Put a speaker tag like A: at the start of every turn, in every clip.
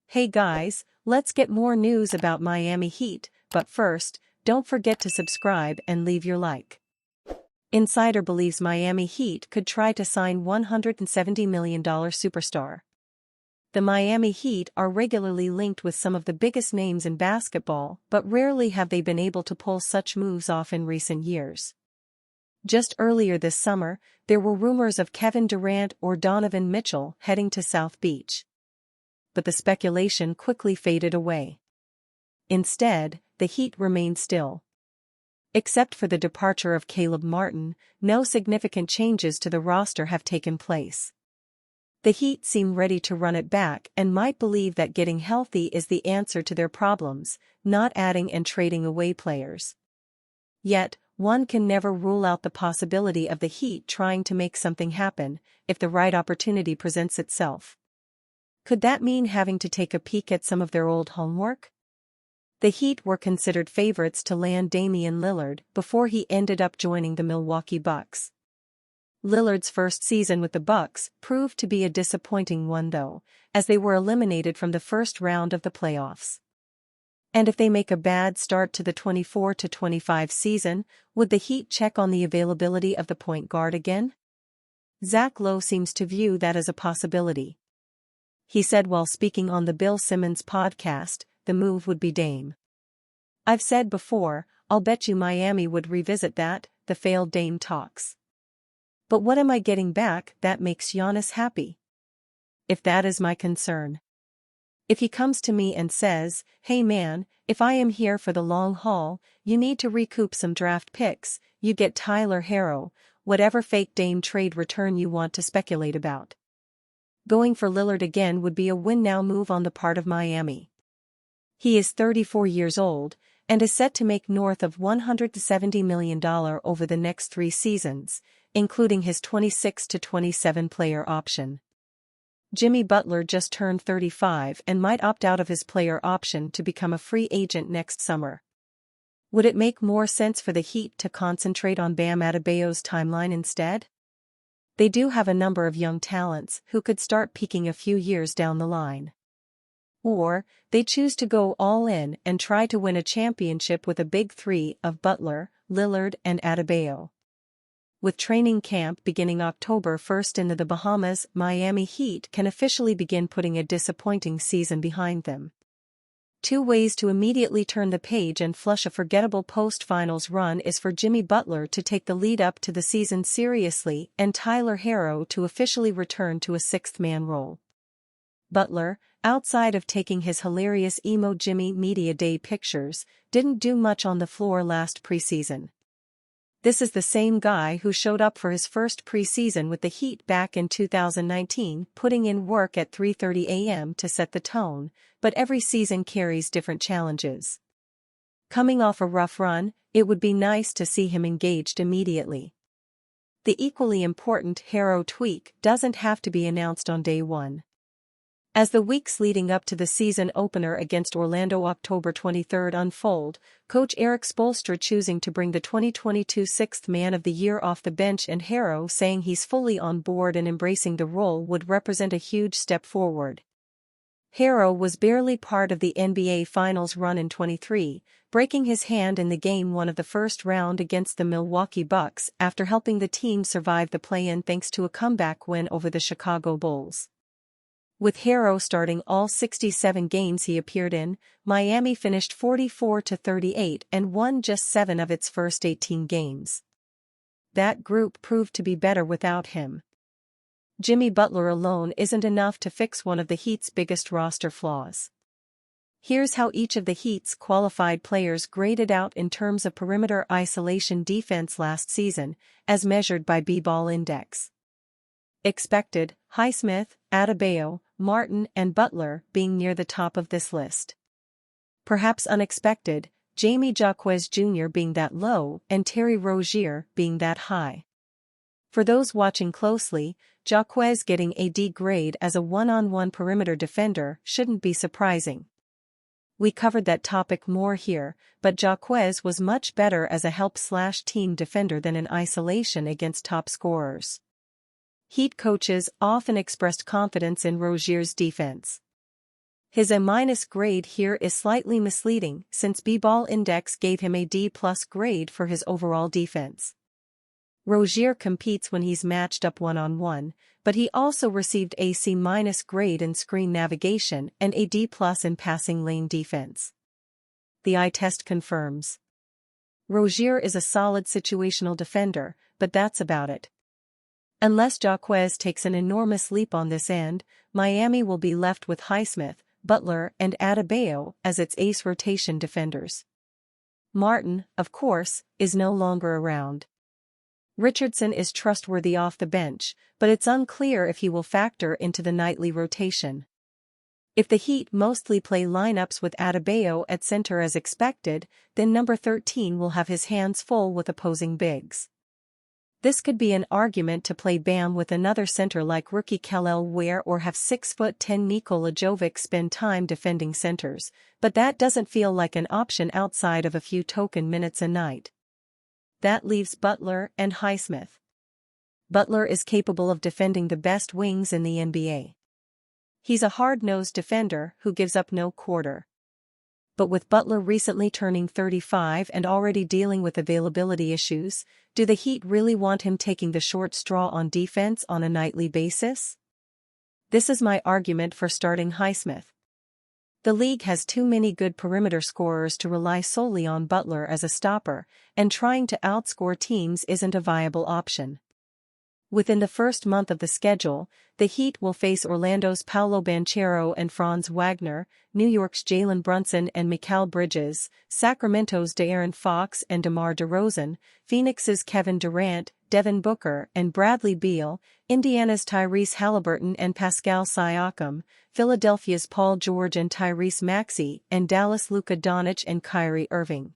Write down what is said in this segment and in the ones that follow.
A: Hey guys, let's get more news about Miami Heat, but first, don't forget to subscribe and leave your like. Insider believes Miami Heat could try to sign $170 million superstar. The Miami Heat are regularly linked with some of the biggest names in basketball, but rarely have they been able to pull such moves off in recent years. Just earlier this summer, there were rumors of Kevin Durant or Donovan Mitchell heading to South Beach. But the speculation quickly faded away. Instead, the Heat remained still. Except for the departure of Caleb Martin, no significant changes to the roster have taken place. The Heat seem ready to run it back and might believe that getting healthy is the answer to their problems, not adding and trading away players. Yet, one can never rule out the possibility of the Heat trying to make something happen, if the right opportunity presents itself. Could that mean having to take a peek at some of their old homework? The Heat were considered favorites to land Damian Lillard before he ended up joining the Milwaukee Bucks. Lillard's first season with the Bucks proved to be a disappointing one though, as they were eliminated from the first round of the playoffs. And if they make a bad start to the 24-25 season, would the Heat check on the availability of the point guard again? Zach Lowe seems to view that as a possibility. He said while speaking on the Bill Simmons podcast, the move would be Dame. "I've said before, I'll bet you Miami would revisit that, the failed Dame talks. But what am I getting back that makes Giannis happy? If that is my concern. If he comes to me and says, hey man, if I am here for the long haul, you need to recoup some draft picks, you get Tyler Herro, whatever fake Dame trade return you want to speculate about. Going for Lillard again would be a win-now move on the part of Miami. He is 34 years old, and is set to make north of $170 million over the next 3 seasons, including his 26-27 player option. Jimmy Butler just turned 35 and might opt out of his player option to become a free agent next summer. Would it make more sense for the Heat to concentrate on Bam Adebayo's timeline instead? They do have a number of young talents who could start peaking a few years down the line. Or, they choose to go all in and try to win a championship with a big three of Butler, Lillard and Adebayo. With training camp beginning October 1st in the Bahamas, Miami Heat can officially begin putting a disappointing season behind them. 2 ways to immediately turn the page and flush a forgettable post-finals run is for Jimmy Butler to take the lead up to the season seriously and Tyler Herro to officially return to a 6th-man role. Butler, outside of taking his hilarious emo Jimmy Media Day pictures, didn't do much on the floor last preseason. This is the same guy who showed up for his first preseason with the Heat back in 2019, putting in work at 3:30 a.m. to set the tone, but every season carries different challenges. Coming off a rough run, it would be nice to see him engaged immediately. The equally important Herro tweak doesn't have to be announced on day 1. As the weeks leading up to the season opener against Orlando October 23 unfold, coach Eric Spoelstra choosing to bring the 2022 6th Man of the Year off the bench and Herro saying he's fully on board and embracing the role would represent a huge step forward. Herro was barely part of the NBA Finals run in 23, breaking his hand in the Game 1 of the first round against the Milwaukee Bucks after helping the team survive the play-in thanks to a comeback win over the Chicago Bulls. With Herro starting all 67 games he appeared in, Miami finished 44-38 and won just 7 of its first 18 games. That group proved to be better without him. Jimmy Butler alone isn't enough to fix one of the Heat's biggest roster flaws. Here's how each of the Heat's qualified players graded out in terms of perimeter isolation defense last season, as measured by B-Ball Index. Expected, Highsmith, Adebayo, Martin and Butler being near the top of this list. Perhaps unexpected, Jaime Jaquez Jr. being that low and Terry Rozier being that high. For those watching closely, Jaquez getting a D grade as a one-on-one perimeter defender shouldn't be surprising. We covered that topic more here, but Jaquez was much better as a help/team defender than in isolation against top scorers. Heat coaches often expressed confidence in Rozier's defense. His A- grade here is slightly misleading since B-Ball Index gave him a D+ grade for his overall defense. Rozier competes when he's matched up one-on-one, but he also received a C- grade in screen navigation and a D+ in passing lane defense. The eye test confirms. Rozier is a solid situational defender, but that's about it. Unless Jaquez takes an enormous leap on this end, Miami will be left with Highsmith, Butler and Adebayo as its ace rotation defenders. Martin, of course, is no longer around. Richardson is trustworthy off the bench, but it's unclear if he will factor into the nightly rotation. If the Heat mostly play lineups with Adebayo at center as expected, then number 13 will have his hands full with opposing bigs. This could be an argument to play Bam with another center like rookie Kel'el Ware or have 6'10" Nikola Jovic spend time defending centers, but that doesn't feel like an option outside of a few token minutes a night. That leaves Butler and Highsmith. Butler is capable of defending the best wings in the NBA. He's a hard-nosed defender who gives up no quarter. But with Butler recently turning 35 and already dealing with availability issues, do the Heat really want him taking the short straw on defense on a nightly basis? This is my argument for starting Highsmith. The league has too many good perimeter scorers to rely solely on Butler as a stopper, and trying to outscore teams isn't a viable option. Within the first month of the schedule, the Heat will face Orlando's Paolo Banchero and Franz Wagner, New York's Jalen Brunson and Mikal Bridges, Sacramento's De'Aaron Fox and DeMar DeRozan, Phoenix's Kevin Durant, Devin Booker and Bradley Beal, Indiana's Tyrese Halliburton and Pascal Siakam, Philadelphia's Paul George and Tyrese Maxey, and Dallas' Luka Doncic and Kyrie Irving.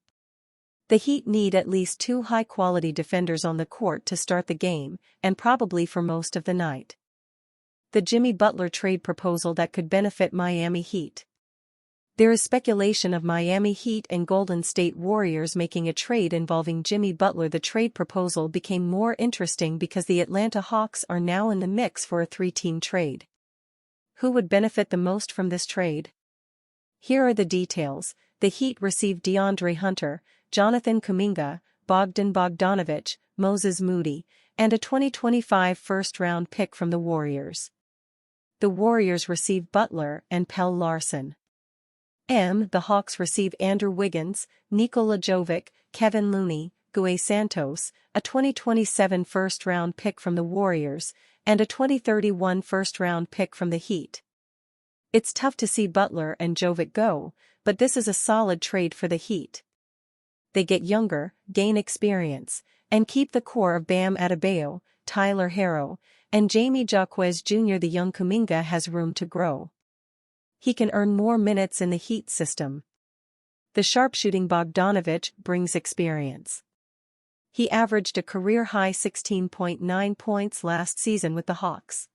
A: The Heat need at least 2 high-quality defenders on the court to start the game, and probably for most of the night. The Jimmy Butler trade proposal that could benefit Miami Heat. There is speculation of Miami Heat and Golden State Warriors making a trade involving Jimmy Butler. The trade proposal became more interesting because the Atlanta Hawks are now in the mix for a 3-team trade. Who would benefit the most from this trade? Here are the details. The Heat received DeAndre Hunter, Jhonatan Kuminga, Bogdan Bogdanović, Moses Moody, and a 2025 first-round pick from the Warriors. The Warriors receive Butler and Pelle Larsson. The Hawks receive Andrew Wiggins, Nikola Jovic, Kevin Looney, Gue Santos, a 2027 first-round pick from the Warriors, and a 2031 first-round pick from the Heat. It's tough to see Butler and Jovic go, but this is a solid trade for the Heat. They get younger, gain experience, and keep the core of Bam Adebayo, Tyler Herro, and Jamie Jaquez Jr. The young Kuminga has room to grow. He can earn more minutes in the Heat system. The sharpshooting Bogdanović brings experience. He averaged a career-high 16.9 points last season with the Hawks.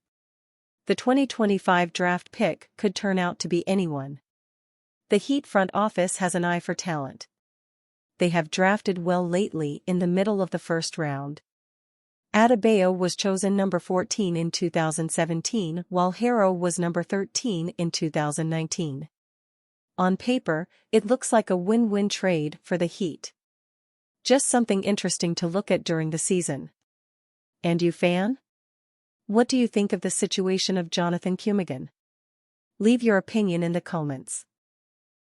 A: The 2025 draft pick could turn out to be anyone. The Heat front office has an eye for talent. They have drafted well lately in the middle of the first round. Adebayo was chosen number 14 in 2017 while Herro was number 13 in 2019. On paper, it looks like a win-win trade for the Heat. Just something interesting to look at during the season. And you fan? What do you think of the situation of Jhonatan Kuminga? Leave your opinion in the comments.